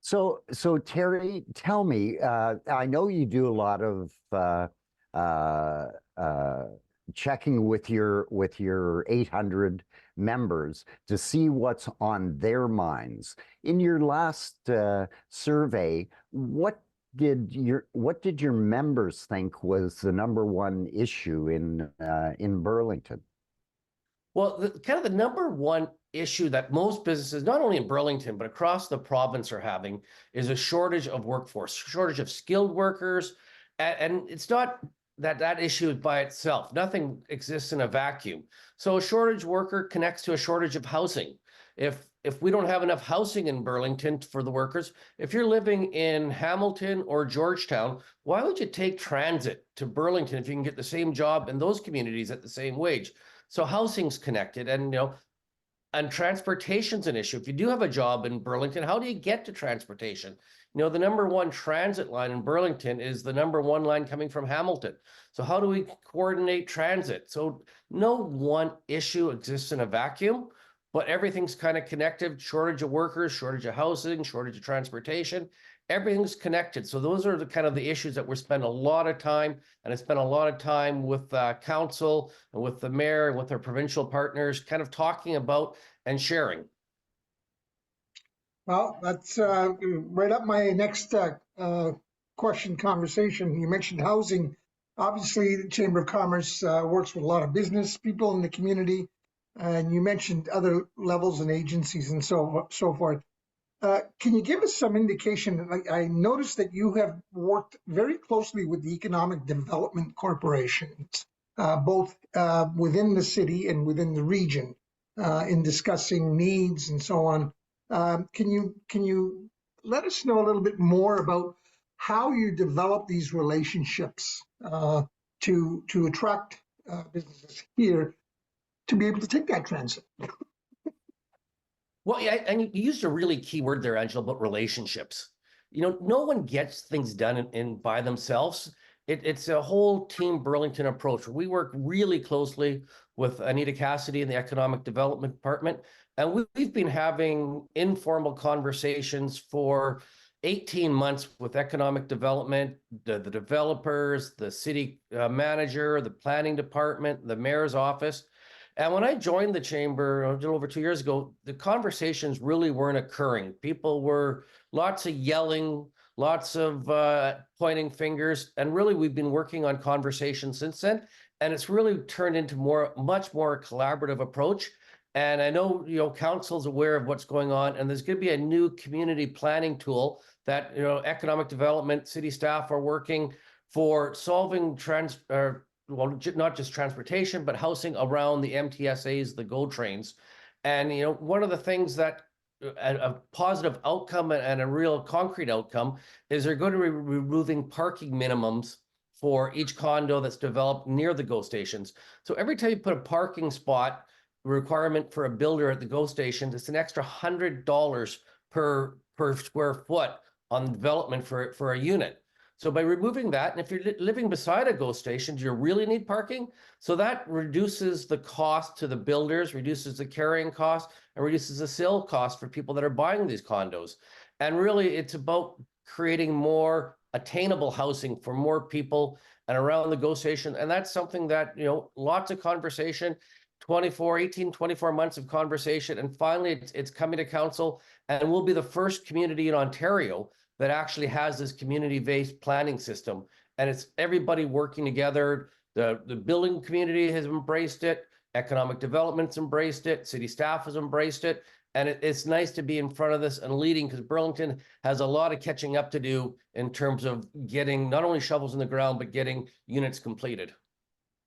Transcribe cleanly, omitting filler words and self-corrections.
So Terry, tell me, I know you do a lot of uh, uh, checking with your 800 members to see what's on their minds. In your last survey, what did your members think was the number one issue in Burlington? Well, kind of the number one issue that most businesses, not only in Burlington, but across the province are having is a shortage of workforce, shortage of skilled workers. And it's not that issue by itself. Nothing exists in a vacuum. So a shortage worker connects to a shortage of housing. If we don't have enough housing in Burlington for the workers, if you're living in Hamilton or Georgetown, why would you take transit to Burlington if you can get the same job in those communities at the same wage? So housing's connected, and transportation's an issue. If you do have a job in Burlington, how do you get to transportation? The number one transit line in Burlington is the number one line coming from Hamilton. So how do we coordinate transit? So no one issue exists in a vacuum, but everything's kind of connected. Shortage of workers, shortage of housing, shortage of transportation. Everything's connected. So those are the kind of the issues that we spend a lot of time, and I spent a lot of time with council and with the mayor and with our provincial partners, kind of talking about and sharing. Well, that's right up my next question conversation. You mentioned housing. Obviously, the Chamber of Commerce works with a lot of business people in the community, and you mentioned other levels and agencies and so forth. Can you give us some indication? I noticed that you have worked very closely with the Economic Development Corporations, both within the city and within the region, in discussing needs and so on. Can you let us know a little bit more about how you develop these relationships to attract businesses here to be able to take that transit? Well, yeah, and you used a really key word there, Angelo, about relationships. No one gets things done in by themselves. It's a whole team Burlington approach. We work really closely with Anita Cassidy in the Economic Development Department, and we've been having informal conversations for 18 months with economic development, the developers, the city manager, the planning department, the mayor's office. And when I joined the chamber a little over 2 years ago, the conversations really weren't occurring. People were lots of yelling, lots of pointing fingers, and really we've been working on conversations since then. And it's really turned into much more collaborative approach. And I know, council's aware of what's going on, and there's going to be a new community planning tool that, economic development, city staff are working for solving not just transportation, but housing around the MTSAs, the GO trains. And, one of the things that a positive outcome and a real concrete outcome is they're going to be removing parking minimums for each condo that's developed near the GO stations. So every time you put a parking spot requirement for a builder at the GO station, it's an extra $100 per square foot on development for a unit. So by removing that, and if you're living beside a GO station, do you really need parking? So that reduces the cost to the builders, reduces the carrying cost, and reduces the sale cost for people that are buying these condos. And really, it's about creating more attainable housing for more people and around the GO station. And that's something that, lots of conversation, 24 months of conversation. And finally, it's coming to council, and we'll be the first community in Ontario that actually has this community-based planning system. And it's everybody working together. The building community has embraced it. Economic development's embraced it. City staff has embraced it. And it's nice to be in front of this and leading, because Burlington has a lot of catching up to do in terms of getting not only shovels in the ground, but getting units completed.